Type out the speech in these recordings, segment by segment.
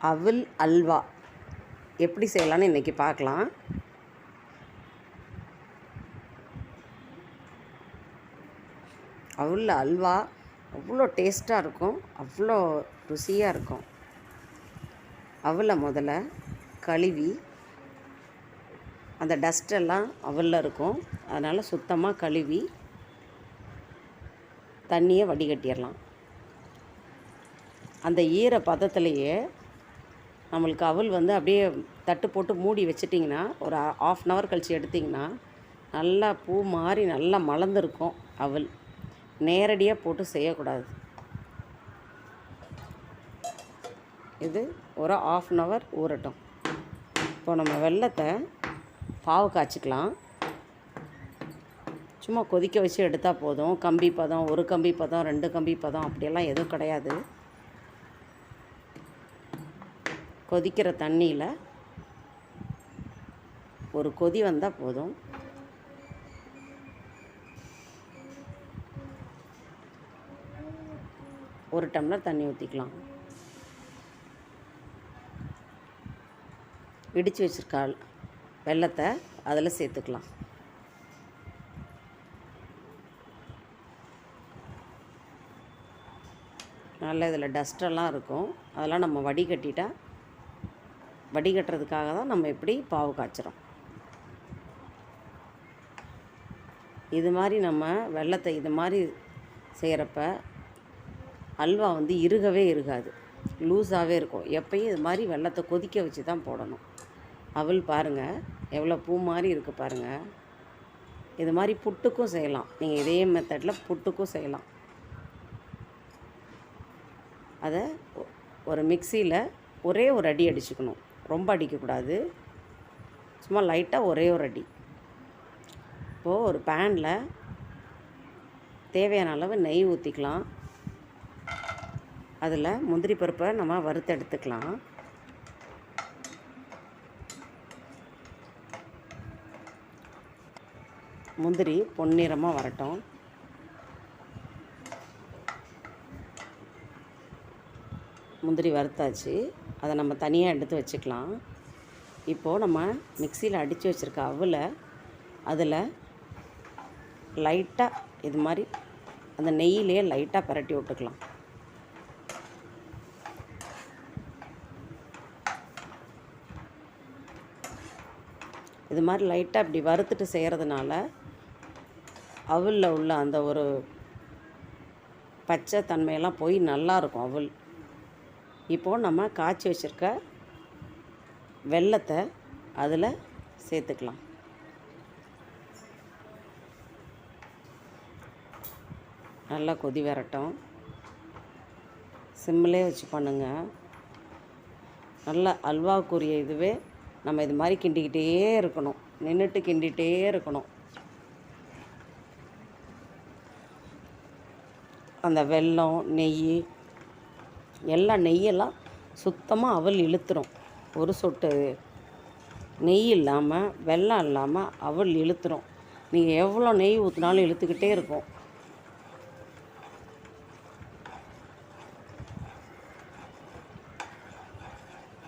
அவல் அல்வா எப்படி செய்யலான்னு இன்றைக்கி பார்க்கலாம். அவல் அல்வா அவ்வளோ டேஸ்ட்டாக இருக்கும், அவ்வளோ ருசியாக இருக்கும். அவலை முதல்ல கழுவி, அந்த டஸ்ட்டெல்லாம் அவலில் இருக்கும், அதனால் சுத்தமாக கழுவி தண்ணியை வடிகட்டிடலாம். அந்த ஈர பதத்துலேயே நம்மளுக்கு அவல் அப்படியே தட்டு போட்டு மூடி வச்சிட்டிங்கன்னா ஒரு 1/2 hour கழித்து எடுத்திங்கன்னா நல்லா பூ மாதிரி நல்லா மலர்ந்துருக்கும். அவல் நேரடியாக போட்டு செய்யக்கூடாது. இது ஒரு 1/2 hour ஊறட்டும். இப்போ நம்ம வெல்லத்தை பாவு காய்ச்சிக்கலாம். சும்மா கொதிக்க வச்சு எடுத்தால் போதும். கம்பி பதம், 1 கம்பி பதம், 2 கம்பி பதம் அப்படியெல்லாம் எதுவும் கிடையாது. கொதிக்கிற தண்ணியில் ஒரு கொதி வந்தால் போதும். ஒரு டம்ளர் தண்ணி ஊற்றிக்கலாம். இடித்து வச்சுருக்க வெல்லத்தை அதில் சேர்த்துக்கலாம். நல்லா இதில் டஸ்ட்டெல்லாம் இருக்கும், அதெல்லாம் நம்ம வடிகட்டுறதுக்காக தான் நம்ம இப்படி பாவு காய்ச்சிறோம். இது மாதிரி நம்ம வெல்லத்தை இது மாதிரி செய்கிறப்ப அல்வா இறுகவே இருக்காது, லூஸாகவே இருக்கும். எப்பயும் இது மாதிரி வெல்லத்தை கொதிக்க வச்சு தான் போடணும். அவல் பாருங்கள் எவ்வளோ பூ மாதிரி இருக்குது பாருங்கள். இது மாதிரி புட்டுக்கும் செய்யலாம். நீங்கள் இதே மெத்தடில் புட்டுக்கும் செய்யலாம். அதை ஒரு மிக்சியில் ஒரே ஒரு அடி அடிச்சுக்கணும், ரொம்ப அடிக்கக்கூடாது. சும்மா லைட்டாக ஒரே ஒரு அடி. இப்போது ஒரு பேனில் தேவையான அளவு நெய் ஊற்றிக்கலாம். அதில் முந்திரி பருப்பை நம்ம வறுத்து எடுத்துக்கலாம். முந்திரி பொன்னிறமாக வரட்டும். முந்திரி வறுத்தாச்சு, அதை நம்ம தனியாக எடுத்து வச்சுக்கலாம். இப்போது நம்ம மிக்சியில் அடித்து வச்சுருக்க அவலை அதில் லைட்டாக இது மாதிரி அந்த நெய்யிலே லைட்டாக பிரட்டி விட்டுக்கலாம். இது மாதிரி லைட்டாக இப்படி வறுத்துட்டு செய்கிறதுனால அவலில் உள்ள அந்த ஒரு பச்சை தன்மையெல்லாம் போய் நல்லாயிருக்கும் அவல். இப்போது நம்ம காய்ச்சி வச்சுருக்க வெல்லத்தை அதில் சேர்த்துக்கலாம். நல்லா கொதி வரட்டும். சிம்மிலே வச்சு பண்ணுங்கள். நல்லா அல்வாவுக்குரிய இதுவே நம்ம இது மாதிரி கிண்டிக்கிட்டே இருக்கணும், நின்றுட்டு கிண்டிகிட்டே இருக்கணும். அந்த வெல்லம் நெய் எல்லாம் நெய்யெல்லாம் சுத்தமாக அவல் இழுத்துரும். ஒரு சொட்டு நெய் இல்லாமல் வெல்லம் இல்லாமல் அவல் இழுத்துரும். நீங்கள் எவ்வளோ நெய் ஊற்றினாலும் இழுத்துக்கிட்டே இருக்கும்.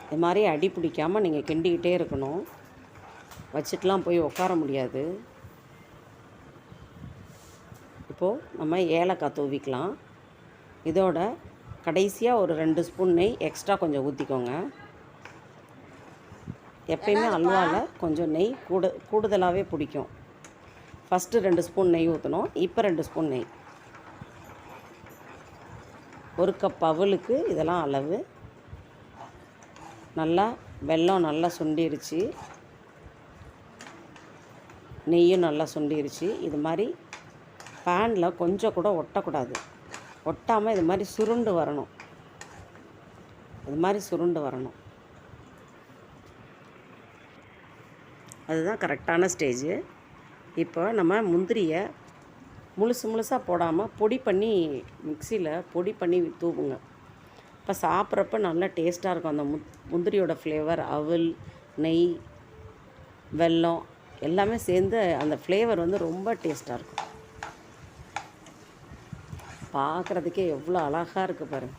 இது மாதிரி அடி பிடிக்காமல் நீங்கள் கிண்டிக்கிட்டே இருக்கணும். வச்சுட்டுலாம் போய் உட்கார முடியாது. இப்போது நம்ம ஏலக்காய் தூவிக்கலாம். இதோட கடைசியாக ஒரு 2 ஸ்பூன் நெய் எக்ஸ்ட்ரா கொஞ்சம் ஊற்றிக்கோங்க. எப்பயுமே அல்வாவில் கொஞ்சம் நெய் கூடுதலாகவே பிடிக்கும். ஃபஸ்ட்டு 2 ஸ்பூன் நெய் ஊற்றணும், இப்போ 2 ஸ்பூன் நெய். 1 கப் அவலுக்கு இதெல்லாம் அளவு. நல்லா வெல்லம் நல்லா சுண்டிருச்சு, நெய்யும் நல்லா சுண்டிருச்சு. இது மாதிரி பேனில் கொஞ்சம் கூட ஒட்டக்கூடாது. ஒட்டாமல் இது மாதிரி சுருண்டு வரணும். இது மாதிரி சுருண்டு வரணும். அதுதான் கரெக்டான ஸ்டேஜு. இப்போ நம்ம முந்திரியை முழுசாக போடாமல் பொடி பண்ணி மிக்சியில் பொடி பண்ணி தூவுங்க. இப்போ சாப்பிட்றப்ப நல்லா டேஸ்ட்டாக இருக்கும். அந்த முந்திரியோட ஃப்ளேவர், அவல், நெய், வெல்லம் எல்லாமே சேர்ந்து அந்த ஃப்ளேவர் ரொம்ப டேஸ்ட்டாக இருக்கும். பார்க்குறதுக்கே எவ்வளோ அழகாக இருக்குது பாருங்க.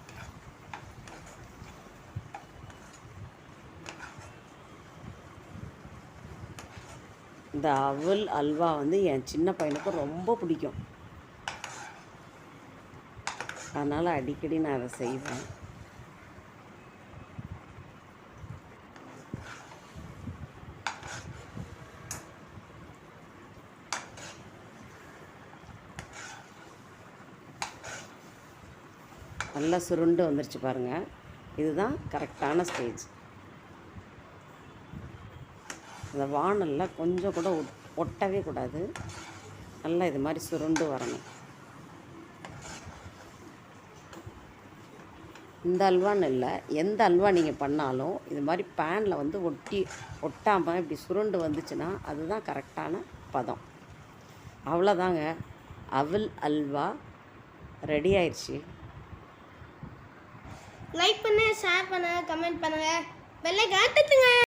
இந்த அவல் அல்வா வந்து என் சின்ன பையனுக்கு ரொம்ப பிடிக்கும். அதனால் அடிக்கடி நான் அதை செய்வேன். நல்லா சுருண்டு வந்துருச்சு பாருங்கள். இதுதான் கரெக்டான ஸ்டேஜ். அந்த வானலில் கொஞ்சம் கூட ஒட்டவே கூடாது. நல்லா இது மாதிரி சுருண்டு வரணும். இந்த அல்வான்னு இல்லை, எந்த அல்வா நீங்கள் பண்ணாலும் இது மாதிரி பேனில் வந்து ஒட்டாமல் இப்படி சுருண்டு வந்துச்சுன்னா அதுதான் கரெக்டான பதம். அவ்வளோதாங்க, அவல் அல்வா ரெடி ஆயிடுச்சு. லைக் பண்ணுங்க, ஷேர் பண்ணுங்க, கமெண்ட் பண்ணுங்க, பெல் ஐகானை தட்டுங்க.